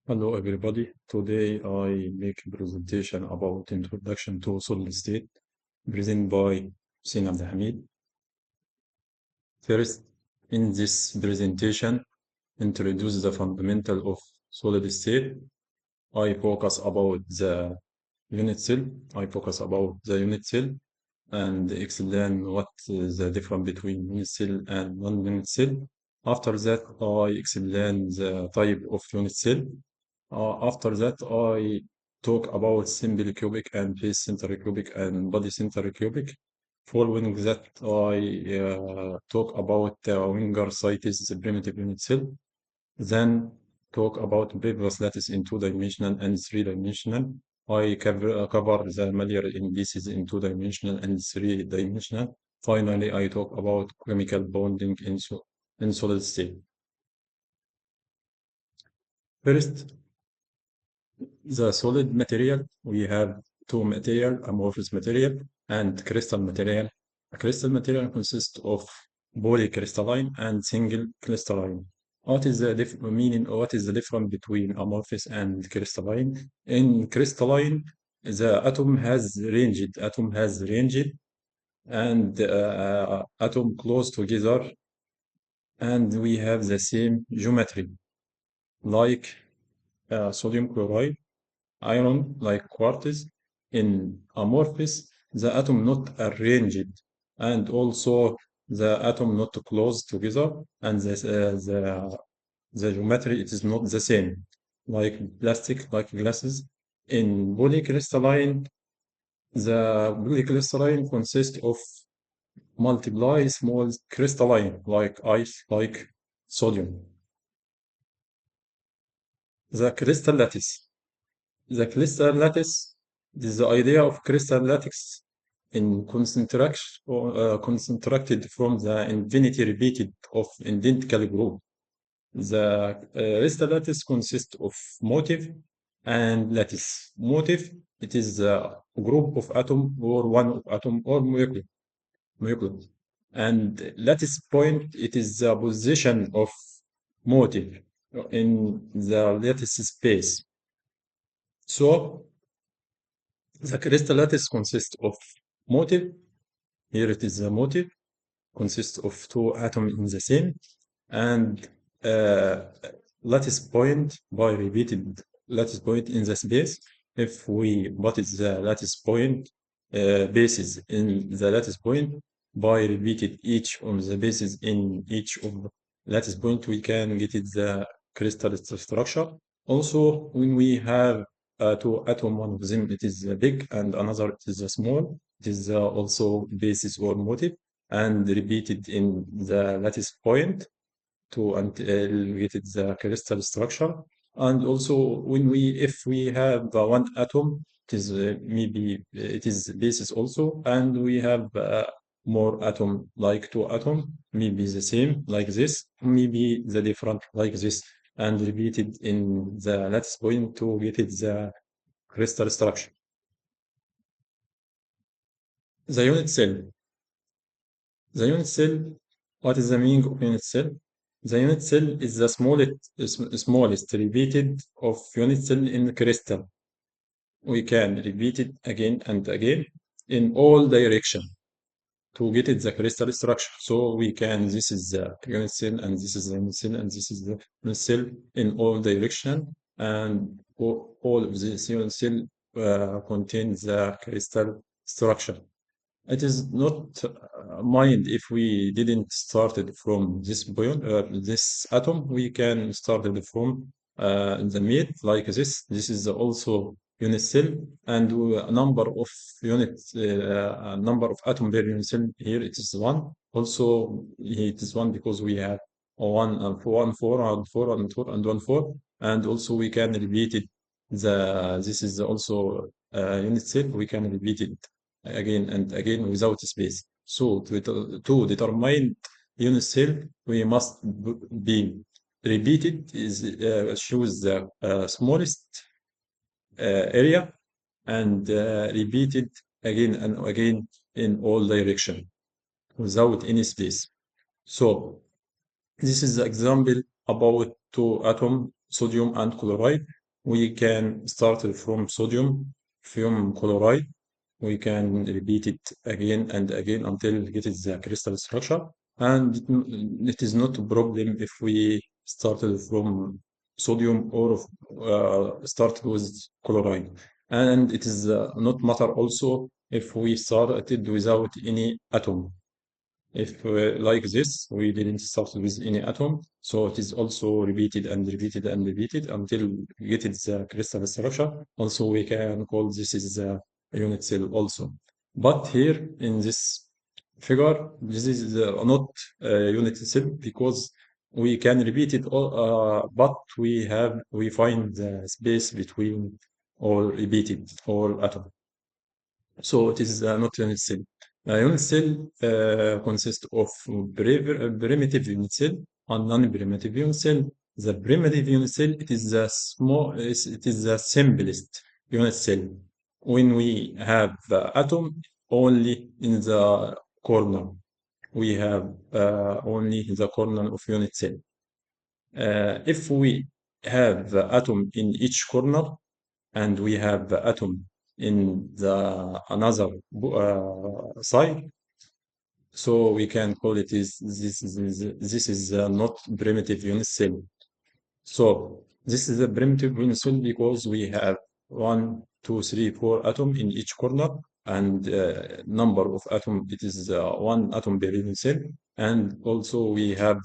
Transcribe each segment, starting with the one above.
Hello everybody. Today I make a presentation about introduction to solid state presented by Hussein Abdelhamid. First, in this presentation, introduce the fundamental of solid state. I focus about the unit cell. I focus about the unit cell and explain what is the difference between unit cell and non-unit cell. After that, I explain the type of unit cell. After that, I talk about simple cubic and face center cubic and body center cubic. Following that, I talk about Wenger-Cites primitive unit cell. Then talk about previous lattice in two-dimensional and three-dimensional. I cover the Melier indices in two-dimensional and three-dimensional. Finally, I talk about chemical bonding in solid state. First, the solid material, we have two material, amorphous material and crystal material. A crystal material consists of polycrystalline and single crystalline. What is the meaning? What is the difference between amorphous and crystalline? In crystalline, the atom has ranged, and atom close together, and we have the same geometry, like sodium chloride, iron like quartz. In amorphous, the atom not arranged, and also the atom not close together, and the geometry it is not the same, like plastic, like glasses. In polycrystalline, the polycrystalline consists of multiply small crystalline, like ice, like sodium. The crystal lattice. The crystal lattice is the idea of crystal lattice in concentration concentrated from the infinity repeated of identical group. The crystal lattice consists of motif and lattice. Motif, it is a group of atom or one of atom or molecule. And lattice point, it is the position of motif in the lattice space. So the crystal lattice consists of motif. Here it is the motif, consists of two atoms in the same, and uh, lattice point by repeated lattice point in the space. If we put the lattice point bases in the lattice point by repeated each of the bases in each of the lattice point, we can get it the crystal structure. Also, when we have two atom, one of them it is big and another it is small. It is also basis or motif and repeated in the lattice point to until we get the crystal structure. And also, if we have one atom, it is maybe it is basis also, and we have more atom like two atom, maybe the same like this, maybe the different like this, and repeated in the lattice point to get it the crystal structure. The unit cell. The unit cell, what is the meaning of unit cell? The unit cell is the smallest repeated of unit cell in crystal. We can repeat it again and again in all direction to get it the crystal structure. So we can, this is the unit cell, and this is the unit cell, and this is the unit cell in all direction, and all of this unit cell contains the crystal structure. It is not mind if we didn't started from this point, this atom, we can started from the mid like this. This is also unit cell, and a number of units, a number of atom per unit cell. Here it is one. Also, it is one because we have one and four and four and four and four and one four, and also we can repeat it. This is also unit cell. We can repeat it again and again without space. So to determine unit cell, we must be repeated is choose the smallest area and repeat it again and again in all direction without any space. So this is the example about two atom, sodium and chloride. we can start from sodium chloride. We can repeat it again and again until it gets the crystal structure. And it is not a problem if we started from sodium or start with chloride. And it is not matter also if we started without any atom. If like this, we didn't start with any atom, so it is also repeated and repeated and repeated until we get the crystal structure. Also, we can call this is the unit cell also. But here in this figure, this is not a unit cell because we can repeat it all, but we find the space between all repeated all atom. So it is not unit cell. Unit cell consists of primitive unit cell and non-primitive unit cell. The primitive unit cell it is the it is the simplest unit cell. When we have the atom only in the corner, we have only the corner of unit cell. If we have the atom in each corner, and we have the atom in the another side, so we can call it is this is not primitive unit cell. So this is a primitive unit cell because we have one, two, three, four atom in each corner, and number of atom it is one atom per unit cell, and also we have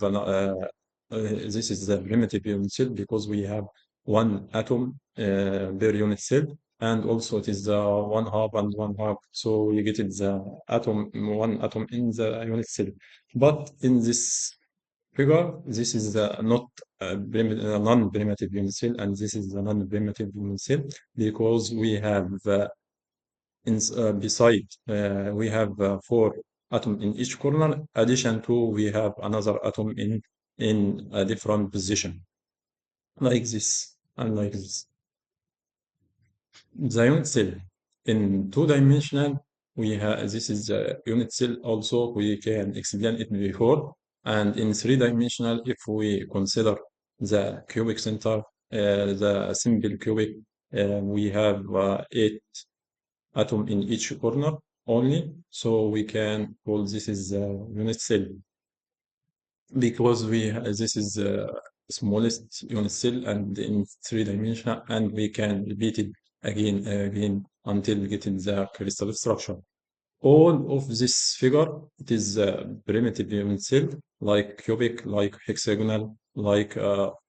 this is the primitive unit cell because we have one atom per unit cell, and also it is one half and one half, so you get it the atom one atom in the unit cell. But in this figure, this is not a non-primitive unit cell, and this is a non-primitive unit cell because we have beside we have four atom in each corner. Addition to we have another atom in a different position, like this and like this. The unit cell in two-dimensional, we have this is the unit cell also, we can explain it before. And in three-dimensional, if we consider the cubic center, the simple cubic, we have eight atom in each corner only. So we can call this is the unit cell because this is the smallest unit cell and in three dimensional, and we can repeat it again until getting the crystal structure. All of this figure, it is primitive unit cell, like cubic, like hexagonal, like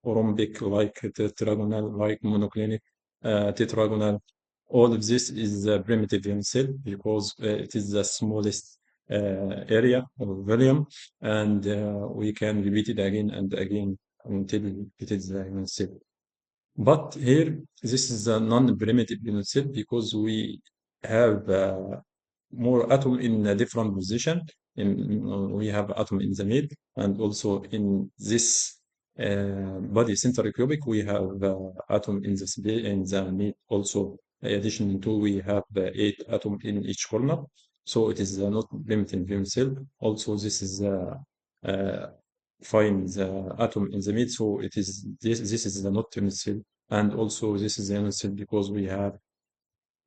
rhombic, like tetragonal, like monoclinic, tetragonal. All of this is primitive unit cell because it is the smallest area or volume, and we can repeat it again and again until it is the unit cell. But here, this is a non-primitive unit cell because we have more atom in a different position. We have atom in the mid, and also in this body center cubic, we have atom in the in the mid also. In addition to, we have eight atom in each corner. So it is not primitive unit cell. Also, this is uh, find the atom in the mid, so it is this is the not unit cell, and also this is the unit cell because we have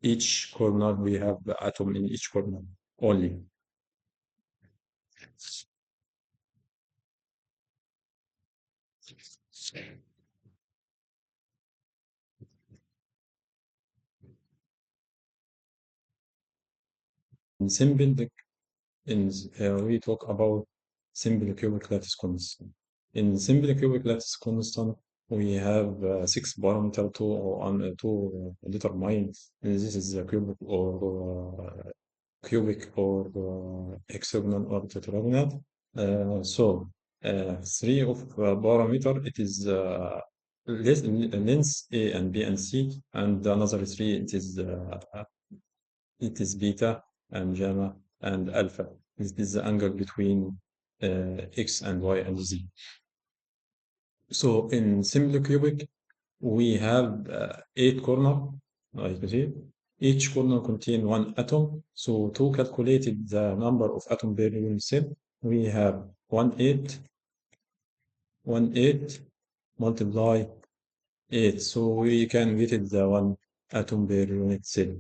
each corner, we have the atom in each corner only. In simple, we talk about simple cubic lattice constant. In simple cubic lattice constant, we have six parameter to determine this is a cubic or hexagonal or tetragonal. So three of parameter it is length A and B and C, and another three it is beta and gamma and alpha. This is the angle between x and y and z. So in simple cubic, we have eight corner, like you see. Each corner contain one atom. So to calculate the number of atom per unit cell, we have 1 8 multiply 8. So we can get it the one atom per unit cell.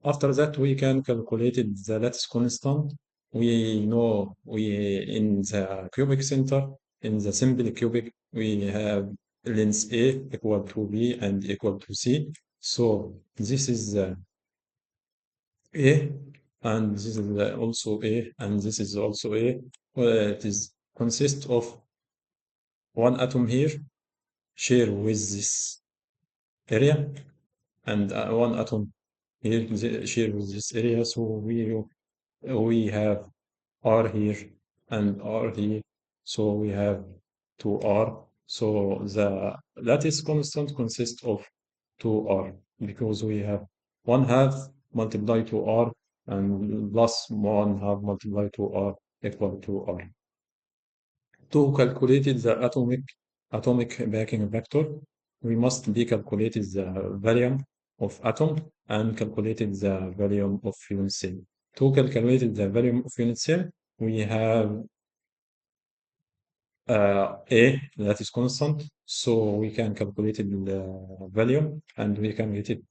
After that, we can calculate the lattice constant. We know we in the cubic center, in the simple cubic, we have length A equal to B and equal to C. So this is A, and this is also A, and this is also A. Well, it is consists of one atom here share with this area, and one atom here share with this area. So we have R here and R here. So we have 2R. So the lattice constant consists of 2R because we have 1 half multiplied to R and plus 1 half multiplied to R equal to R. To calculate the atomic backing vector, we must be calculated the volume of atom and calculated the volume of unit cell. To calculate the volume of unit cell, we have A that is constant, so we can calculate the volume and we can get it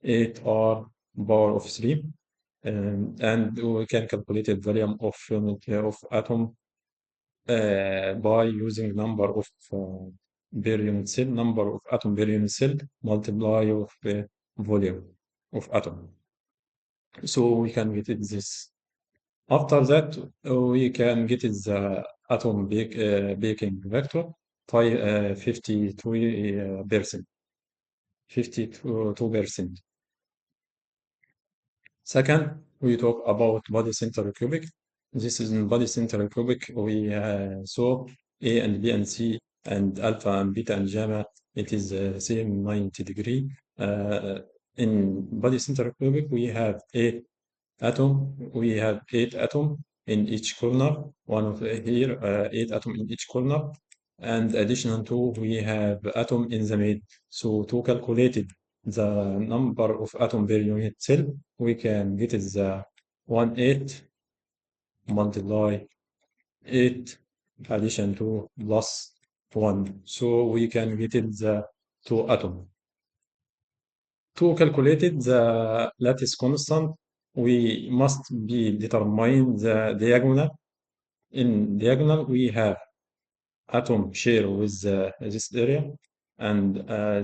8R power of 3. And we can calculate the volume of unit of atom by using number of per unit cell, number of atom per unit cell multiply of volume of atom. So we can get it this. After that, we can get it the atom baking vector by 52%. 52%. Second, we talk about body center cubic. This is in body center cubic. We saw A and B and C and alpha and beta and gamma. It is same 90 degree. In body center cubic, we have A atom. We have 8 atom in each corner. One of here, 8 atom in each corner. And additional to, we have atom in the middle. So to calculate it, the number of atom per unit cell, we can get is the 1/8 multiply 8 addition to plus 1. So we can get it the 2 atom. To calculate it, the lattice constant, we must be determine the diagonal. In diagonal, we have atom share with this area and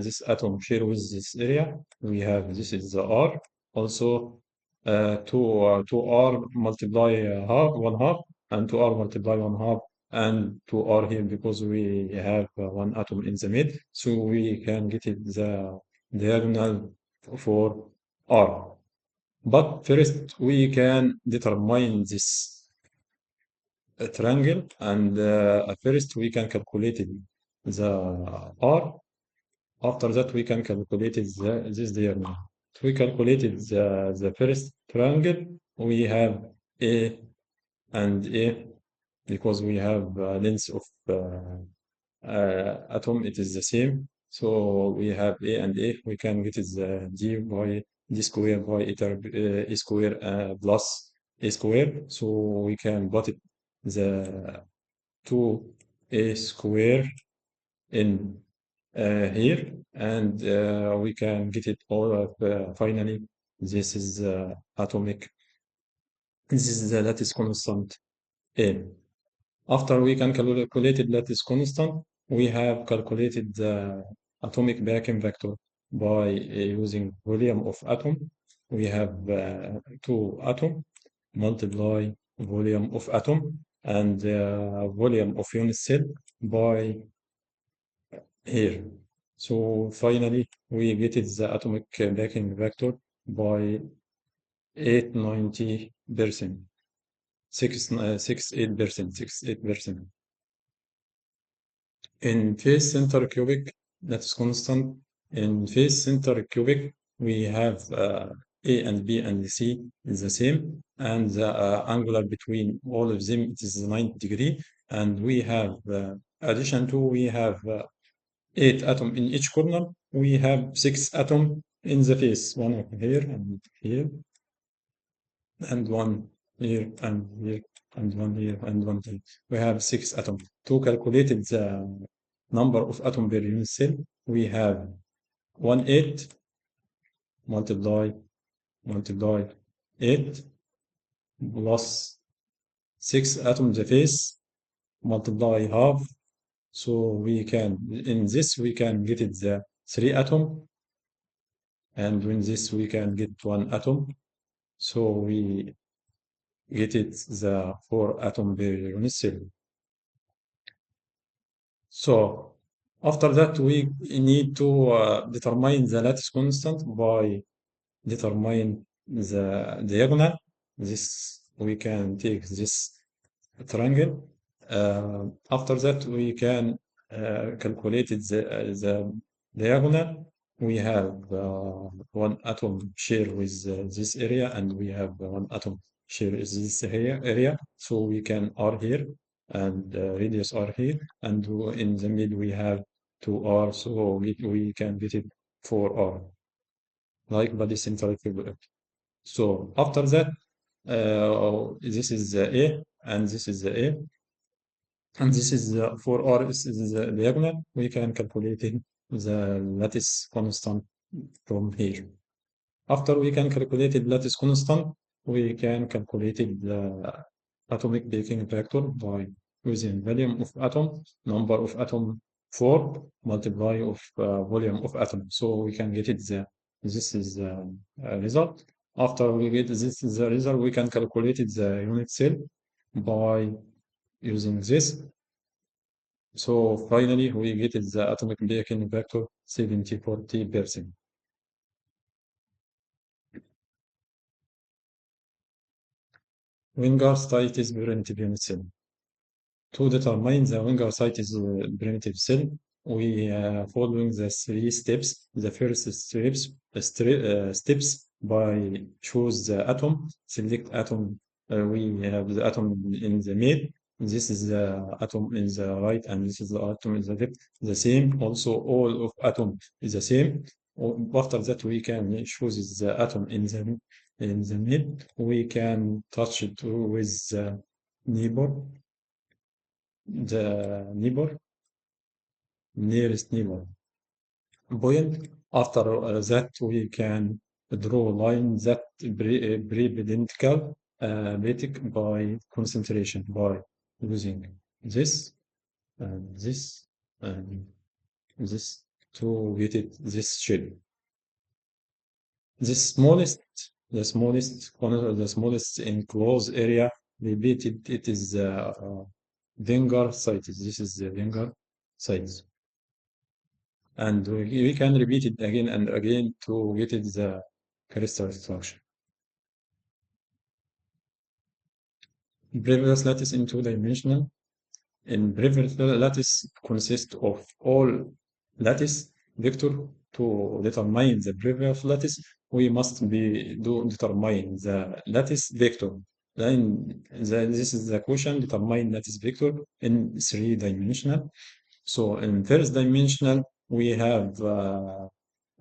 this atom share with this area. We have this is the R. Also, 2R multiply half, 1 half, and 2R multiply 1 half, and 2R here because we have one atom in the mid. So we can get it the diagonal for R. But first, we can determine this a triangle and first we can calculate the R. After that we can calculate this diagonal. We calculated the first triangle. We have A and A because we have length of atom, it is the same. So we have A and A. We can get the D by D square by A square plus A square. So we can put it the 2A square in here and we can get it all of finally this is atomic, this is the lattice constant A. After we can calculate lattice constant, we have calculated the atomic vacuum vector by using volume of atom. We have 2 atom multiply volume of atom and volume of unit cell by here. So finally, we get it the atomic backing vector by 890%, 68%, 68%. In phase center cubic, that's constant. In phase center cubic, we have A and B and C is the same, and the angular between all of them it is 90 degree. And we have addition to we have 8 atom in each corner. We have 6 atom in the face, one here and here, and one here and here, and one here and one here. We have 6 atom. To calculate the number of atom per unit cell, we have 1/8 multiply 8 plus 6 atoms the face multiply half. So we can, in this, we can get it the 3 atom, and in this, we can get 1 atom. So we get it the 4 atom per unit cell. So after that, we need to determine the lattice constant by determine the diagonal. This we can take this triangle. After that, we can calculate the diagonal. We have 1 atom share with this area, and we have 1 atom share with this area. So we can R here, and radius R here, and in the middle we have 2R, so we can get it 4R, like body center equivalent. So after that, this is the A, and this is the A, and this is the 4R is the diagonal. We can calculate the lattice constant from here. After we can calculate the lattice constant, we can calculate the atomic Peking factor by using volume of atom, number of atom 4, multiply of volume of atom. So we can get it the, this is the result. After we get this is the result, we can calculate the unit cell by using this. So finally, we get the atomic Peking factor 70-40%. Wenger-Stites primitive unit cell. To determine the Wenger-Stites primitive cell, we following the 3 steps. The first steps by choose the atom, select atom. We have the atom in the middle. This is the atom in the right, and this is the atom in the left. The same. Also, all of atom is the same. After that, we can choose the atom in the mid. We can touch it with the neighbor, nearest neighbor point. After that, we can draw line that perpendicular by concentration by using this and this and this to get it this shape. The smallest enclosed area repeated, it is Wenger site. This is the Wenger site. And we can repeat it again and again to get it the crystal structure. Previous lattice in 2-dimensional. In previous lattice consists of all lattice vector. To determine the previous lattice, we must determine the lattice vector. Then this is the question, determine lattice vector in 3-dimensional. So in first dimensional, we have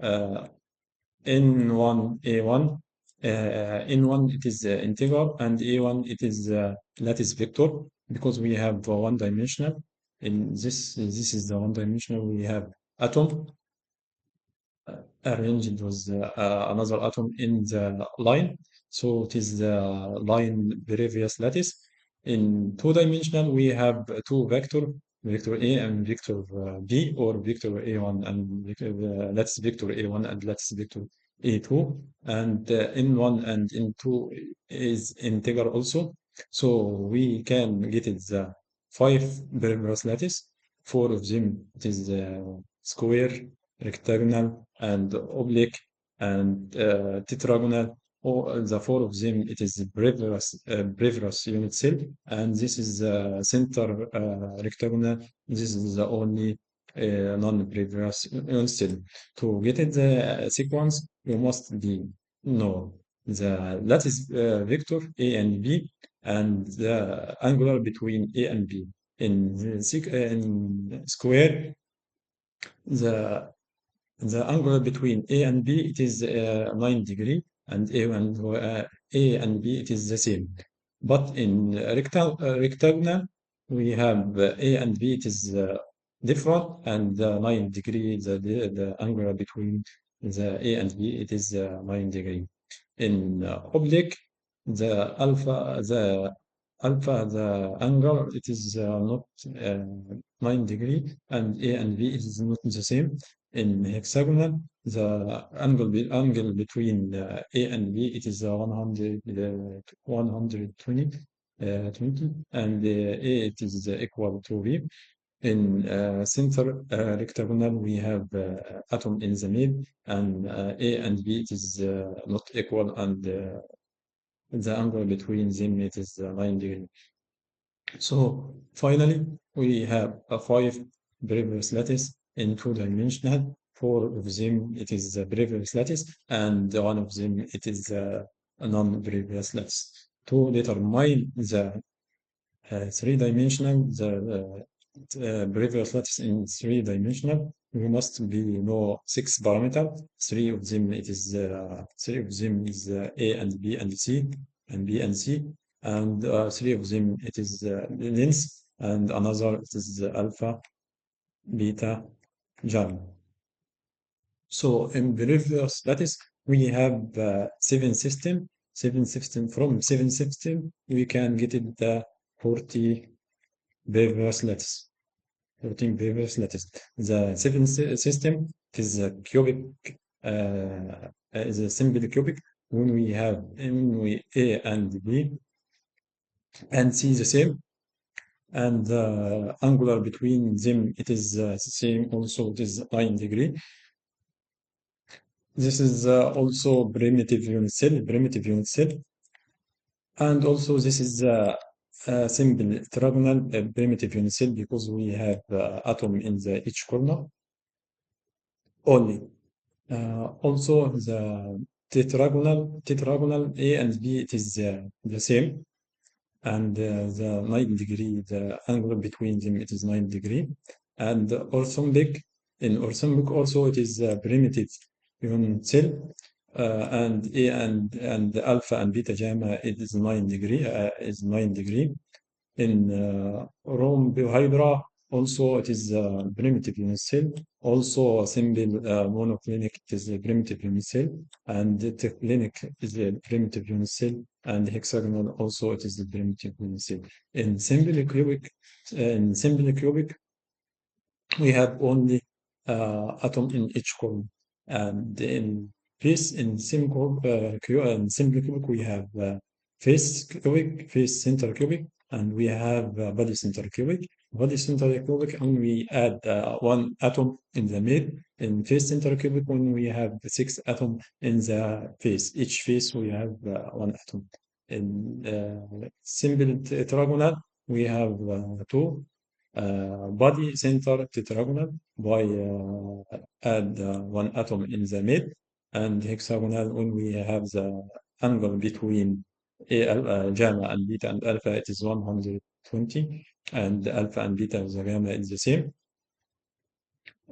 N1, A1. N1 it is integer, and A1 it is lattice vector, because we have 1-dimensional. In this is the 1-dimensional. We have atom arranged with another atom in the line. So it is the line previous lattice. In 2-dimensional, we have 2 vector A and vector B, or vector A1 and lattice vector A1 and lattice vector A2, and N1 and N2 is integer also. So we can get it the 5 previous lattice. 4 of them it is square, rectangle, and oblique, and tetragonal. All the 4 of them it is Brevirus unit cell, and this is the center rectangle. This is the only non-Brevirus unit cell. To get it the sequence, you must know the lattice vector A and B, and the angular between A and B. In square, the angle between A and B it is 9 degree, and A and B it is the same. But in rectangle we have A and B it is different, and 9 degree, the angle between the A and B, it is 9 degree. In oblique, the angle, it is not 9 degree, and A and B, it is not the same. In hexagonal, the angle between A and B, it is 120, 20, and A, it is equal to B. In center rectagonal, we have atom in the middle, and A and B, it is not equal, and the angle between them, it is 9 degree. So finally, we have a five previous lattice in two-dimensional. Four of them, it is the previous lattice, and one of them, it is a non-previous lattice. To determine the three-dimensional, the previous lattice in three-dimensional, we must be know six parameters. Three of them is A and B and C, and B and C, and three of them it is length, and another it is alpha, beta, gamma. So in previous lattice, we have seven system. From seven system, we can get it the 40 previous lattice. 14 previous lattice. The seventh system is a cubic, is a simple cubic. When we A and B and C the same, and angular between them, it is same also, it is 9 degree. This is also primitive unit cell, and also this is a simple trigonal primitive unit cell, because we have atom in the each corner only. Also, the tetragonal A and B, it is the same, and the 9 degree, the angle between them, it is 9 degree. And orthombic, in orthombic also, it is a primitive unit cell, and A and alpha and beta gamma, it is 9 degree, In rhombohedra, also it is a primitive unit cell. Also a simple monoclinic is a primitive unit cell, and the triclinic is a primitive unit cell, and hexagonal also it is the primitive unit cell. In simple cubic, we have only atom in each column, and in simple cubic, we have face cubic, face center cubic, and we have body center cubic. Body center cubic, and we add one atom in the mid. In face center cubic, when we have six atom in the face, each face we have one atom. In simple tetragonal, we have two body center tetragonal, by add one atom in the mid, and hexagonal, when we have the angle between gamma and beta and alpha, it is 120, and alpha and beta, the gamma is the same.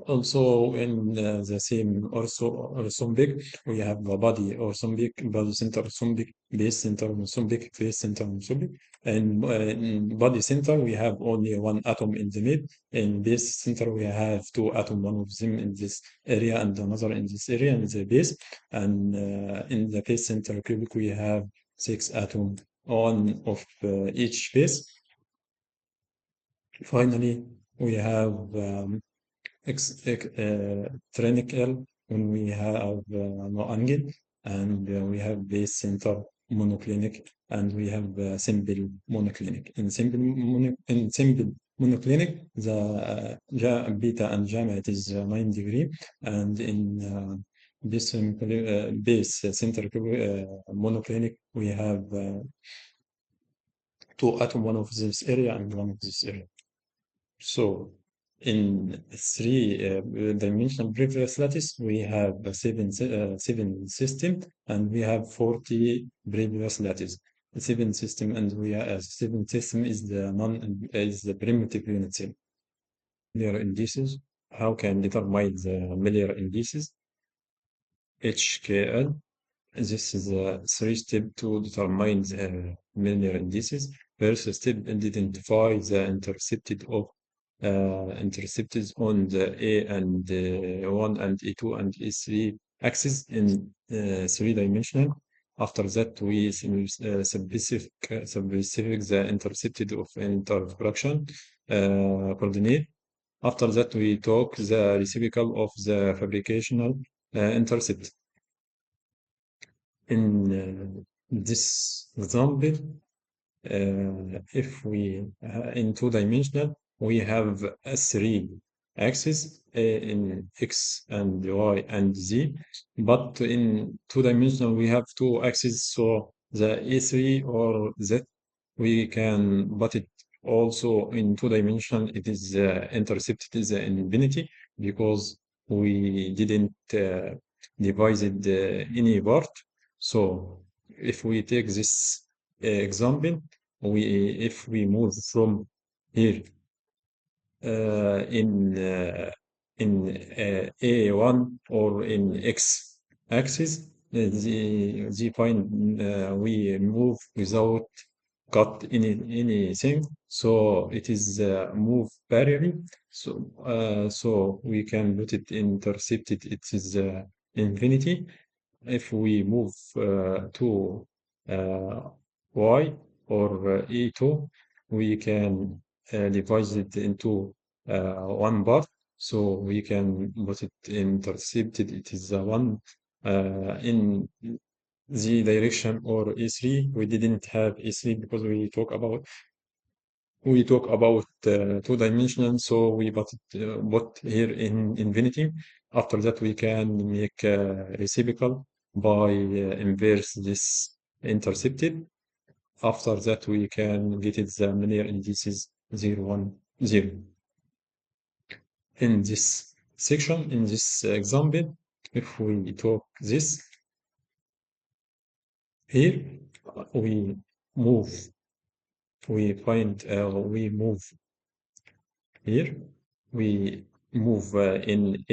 Also, in the same orthombic, we have a body orthombic, body center orthombic, base center orthombic, face center orthombic. And in body center, we have only one atom in the mid. In base center, we have two atoms, one of them in this area and another in this area, in the base. And in the face center cubic, we have six atoms, one of each base. Finally, we have trinical, when we have no angle, and we have base center monoclinic, and we have simple monoclinic. In simple monoclinic, the beta and gamma, it is 9 degree, and in base center monoclinic, we have two atom, one of this area and one of this area. So in three-dimensional previous lattice, we have seven system, and we have 40 previous lattice. The seven system, and we have seven system is the primitive unit cell. Miller indices. How can determine the Miller indices? HKL. This is a three-step to determine the Miller indices. First step, identify the intercepted of intercepted on the A and A1 and A2 and A3 axis in three-dimensional. After that, we specific the intercepted of interfraction coordinate. After that, we took the reciprocal of the fabricational intercept. In this example, if we in two-dimensional, we have a three axis in x and y and z, but in two-dimensional we have two axes, so the a3 or z we can put it also in two-dimensional. It is intercepted is infinity because we didn't divide any part. So if we take this example, we if we move from here in A1 or in X axis, the point we move without cut anything, so it is move parallel. So we can put it intercepted. It is infinity. If we move to uh, y or e2, we can divide it into one part. So we can put it intercepted. It is one in the direction or E3. We didn't have E3 because we talk about two-dimensional, so we put here in infinity. After that, we can make reciprocal by inverse this intercepted. After that, we can get it the linear indices 0, 1, 0. In this section, in this example, if we talk this here, we move, we move here. We move in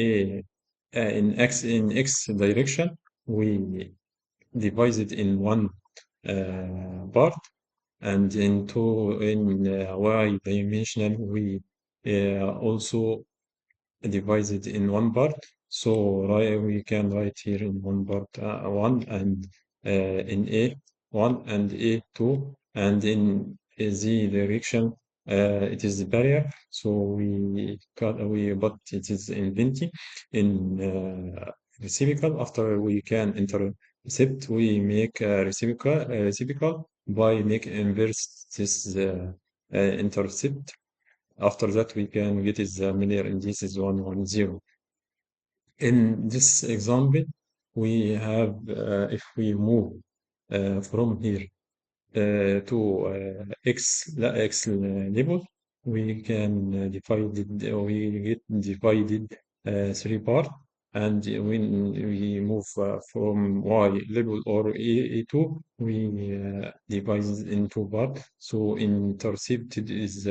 x direction. We divide it in one part, and in y dimensional we also divided in one part. So we can write here in one part one and in A1 and A2 and in Z direction it is the barrier. So but it is infinity in reciprocal. After we can intercept, we make reciprocal by make inverse this intercept. After that, we can get is the linear indices 1, 1, 0. In this example, we have, if we move from here to x level, we can we get divided three part. And when we move from y level or A2, we divide it in two part. So intercepted is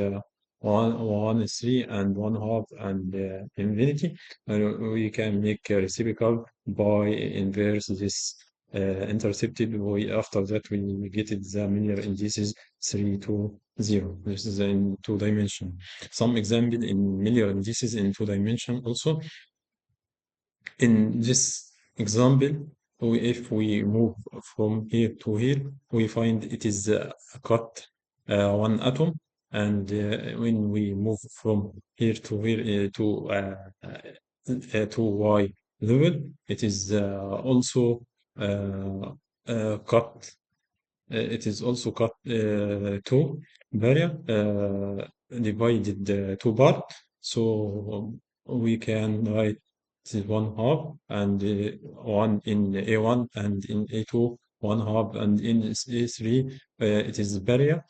one 3 and one half and infinity. We can make a reciprocal by inverse this intercepted. After that, we get it the linear indices 3 to 0. This is in two dimension. Some example in linear indices in two dimension also. In this example, if we move from here to here, we find it is cut one atom. And when we move from here to here to y level, it is also uh, cut. It is also cut two barrier divided two part. So we can write this one half and one in A1 and in A2 one half and in A3 it is barrier.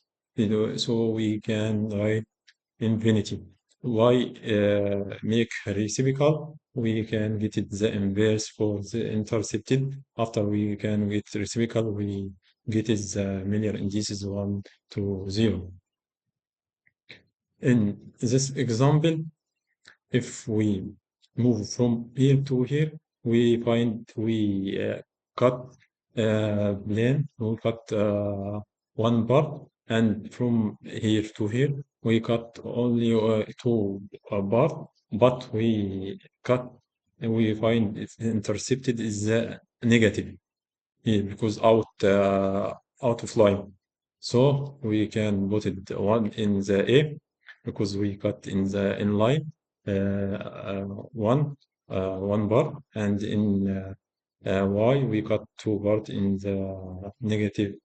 So we can write infinity. Why make reciprocal? We can get it the inverse for the intercepted. After we can get reciprocal, we get it the linear indices 1 to 0. In this example, if we move from here to here, we find we cut plane, we cut one part. and from here to here, we cut only two part, but we find it's intercepted is negative here because out of line. So we can put it one in the A because we cut in the in line one bar, and in Y we cut two part in the negative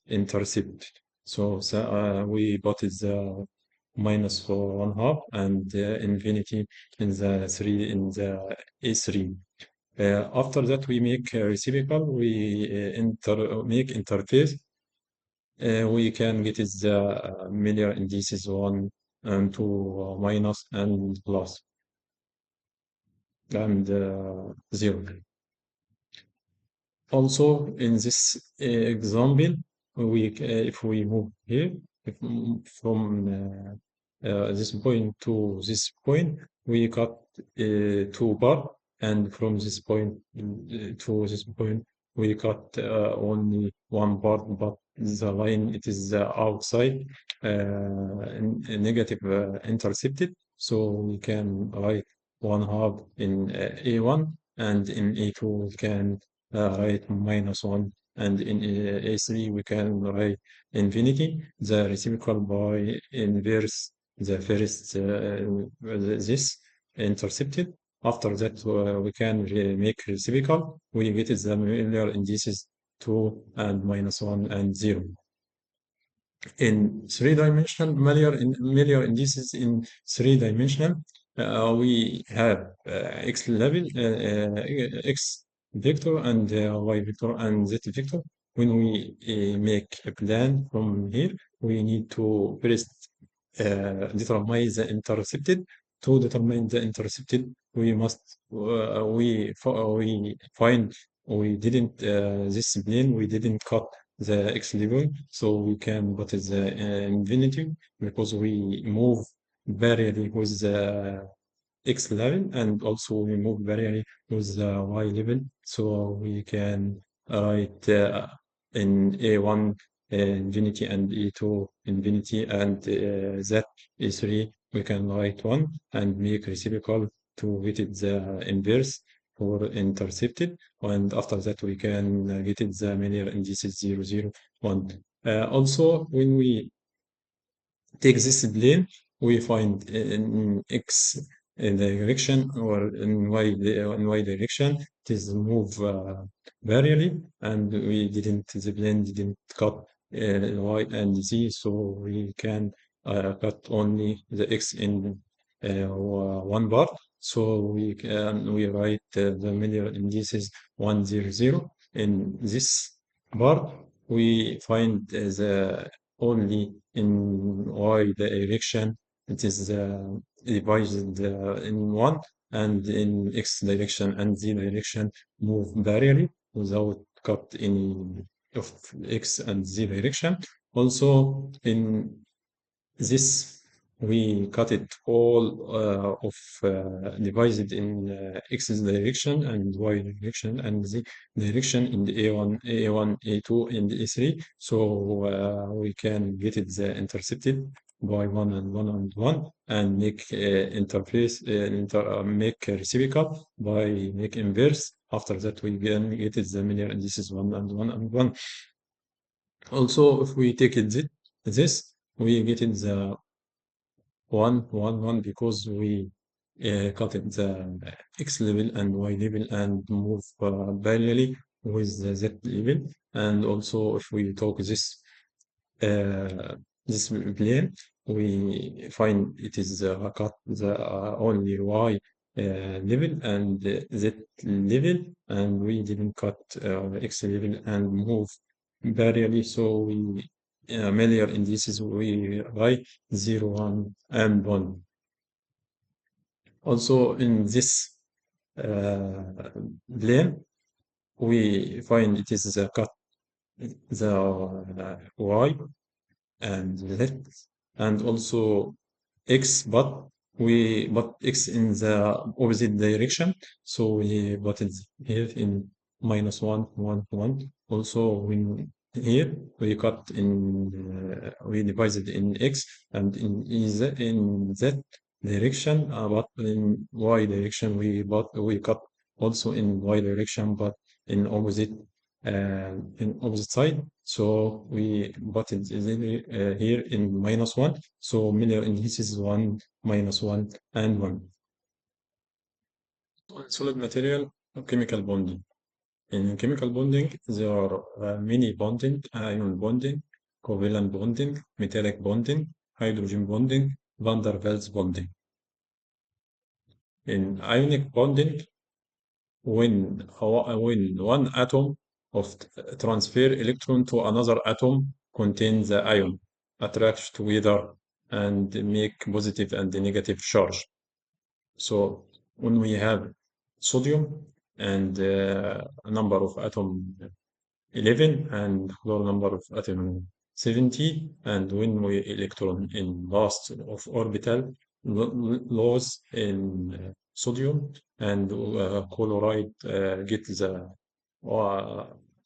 intercept. So we put it the minus for one half and infinity in the three in the A3. After that, we make a reciprocal. We make interface. We can get is the Miller indices one and two minus and plus and zero. Also, in this example, if we move here from this point to this point, we cut two bar, and from this point to this point, we cut only one bar, but the line it is outside negative intercepted, so we can write one half in A1, and in A2 we can write minus one, and in A3 we can write infinity. The reciprocal by inverse the first this intercepted. After that, we can make reciprocal. We get the Miller indices 2 and minus 1 and 0. In three-dimensional Miller indices in three-dimensional, we have x level, x vector and y vector and z vector. When we make a plan from here, we need to first determine the intercepted. To determine the intercepted, we must we find we didn't this plane we didn't cut the x level, so we can put the infinity because we move parallelly with the x level, and also we move parallelly with the y level, so we can write in A1 infinity and A2 infinity, and that A3 we can write 1 and make reciprocal to get it the inverse for intercepted, and after that we can get it the linear indices 0, 0, 1. Also, when we take this plane, we find in x direction or in y direction, it is move variably, and we didn't the plane didn't cut y and z, so we can cut only the x in one bar. So we write the Miller indices 1, 0, 0. In this bar, we find the only in y direction it is divided in one, and in x direction and z direction move parallelly without cut any of x and z direction. Also, in this we cut it all of divided in x direction and y direction and z direction in the A1, A2, and A3. So we can get it the intercepted by 1 and 1 and 1 and make interface, make a reciprocal by make inverse. After that, we can get it the linear, and this is 1 and 1 and 1. Also, if we take it this, we get it the 1, 1, 1 because we cut it the x level and y level and move parallelly with the z level. And also, if we talk this plane, we find it is cut the only y level and z level, and we didn't cut x level and move parallelly, so we Miller indices we write 0, 1, and 1. Also, in this plane, we find it is the cut the y and z, and also x, but we put x in the opposite direction, so we put it here in minus 1, 1, 1. Also, when Here we cut in we divided in x and in z direction, but in y direction we cut also in y direction, but in opposite side. So we put it here in -1. So Miller indices 1, -1, and 1. Solid material chemical bonding. In chemical bonding, there are many bonding, ion bonding, covalent bonding, metallic bonding, hydrogen bonding, van der Waals bonding. In ionic bonding, when one atom of transfer electron to another atom contains the ion, attracts together and make positive and negative charge. So when we have sodium and a number of atom 11 and lower number of atom 70, and when we electron in last of orbital loss in sodium and chloride get uh,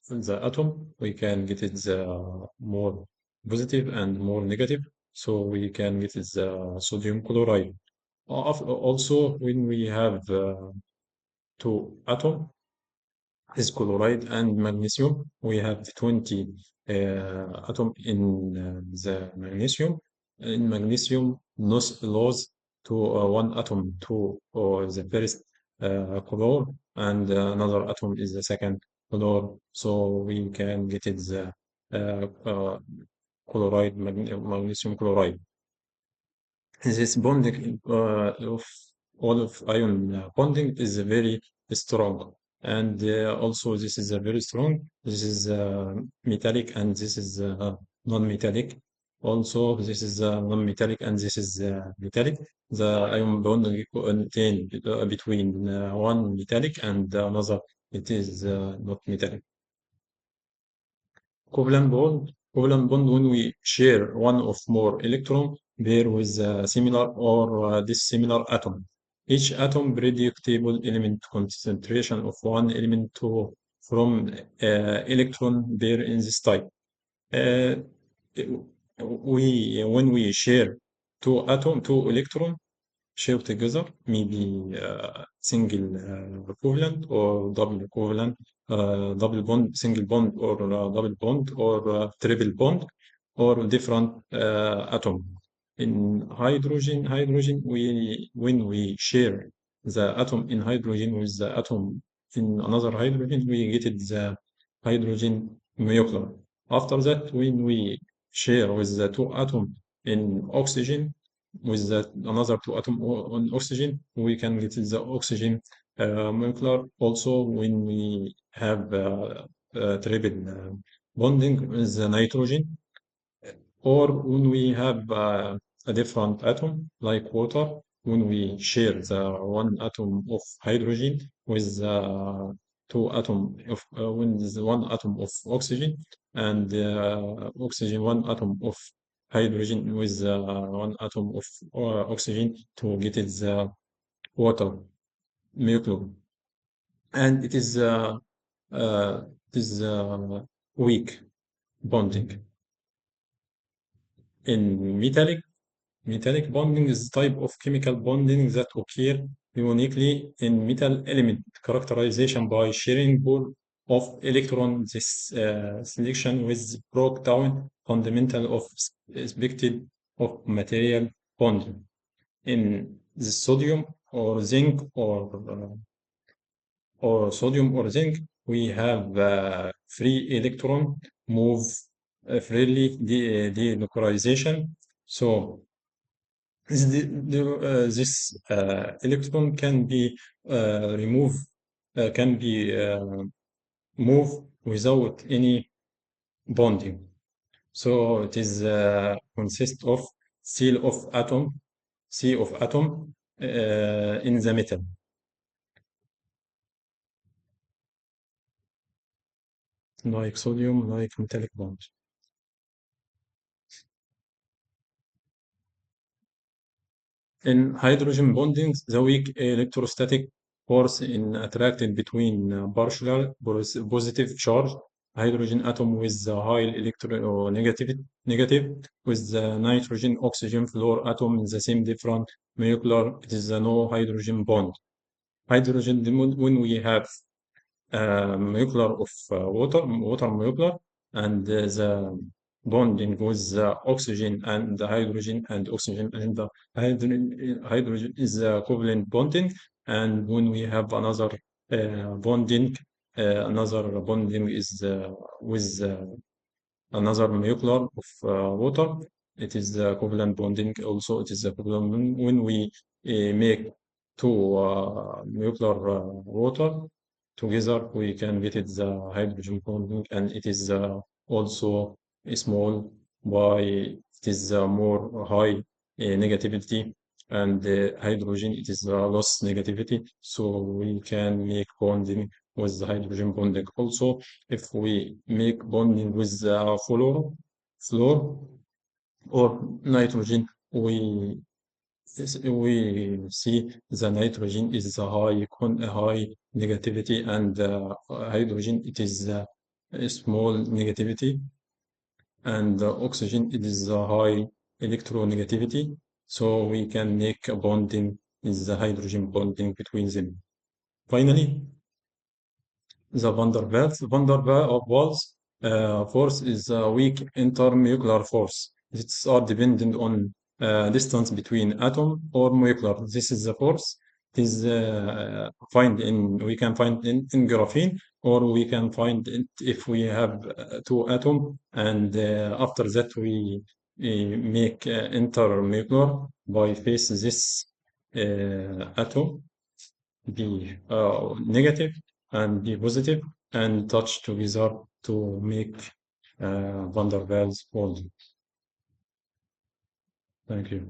the atom, we can get it the more positive and more negative, so we can get the sodium chloride. Also, when we have two atom is chloride and magnesium. We have the 20 atom in the magnesium. In magnesium, loss to one atom to the first color, and another atom is the second color. So we can get it the chloride, magnesium chloride. This bonding of all of ion bonding is very strong, and also this is a very strong. This is metallic, and this is non-metallic. Also, this is non-metallic, and this is metallic. The ion bonding contain between one metallic and another. It is not metallic. Covalent bond when we share one of more electron pair with a similar or dissimilar atom. Each atom predictable element concentration of one element from electron pair in this type. Uh, when we share two electron share together, maybe single equivalent or double equivalent, double bond, single bond, or double bond, or triple bond, or different atom. In hydrogen, when we share the atom in hydrogen with the atom in another hydrogen, we get it the hydrogen molecule. After that, when we share with the two atom in oxygen, with that another two atom on oxygen, we can get the oxygen molecular. Also, when we have triple bonding with the nitrogen, or when we have a different atom like water, when we share the one atom of hydrogen with two atom of when the one atom of oxygen, and oxygen one atom of hydrogen with one atom of oxygen to get it the water molecule, and it is weak bonding. In metallic bonding is the type of chemical bonding that occur uniquely in metal element characterization by sharing pool of electron. This selection with broke down fundamental of expected of material bonding. In the sodium or zinc or sodium or zinc, we have free electron move freely denuclearization. So this electron can be removed, can be moved without any bonding. So it is consists of seal of atom, C of atom in the metal. Like sodium, like metallic bonds. In hydrogen bonding, the weak electrostatic force in attracted between partial positive charge hydrogen atom with the high electronegativity negative with the nitrogen oxygen fluor atom in the same different molecular. It is a no hydrogen bond. Hydrogen, when we have molecular of water molecular, and the bonding with the oxygen and the hydrogen and oxygen and the hydrogen is the covalent bonding. And when we have another bonding is with another molecular of water. It is the covalent bonding. Also, it is the covalent when we make two molecular water together, we can get it the hydrogen bonding, and it is also small by it is more high negativity, and hydrogen it is loss negativity, so we can make bonding with the hydrogen bonding. Also, if we make bonding with the fluor or nitrogen, we see the nitrogen is a high negativity, and hydrogen it is a small negativity, and oxygen it is a high electronegativity. So we can make a bonding is the hydrogen bonding between them. Finally, the Van der Waals force is a weak intermolecular force. It's are dependent on distance between atom or molecular. This is the force. It is we can find in graphene, or we can find it if we have two atom, and after that we make intermolecular by face this atom be negative and be positive and touch together to make Van der Waals bond. Thank you.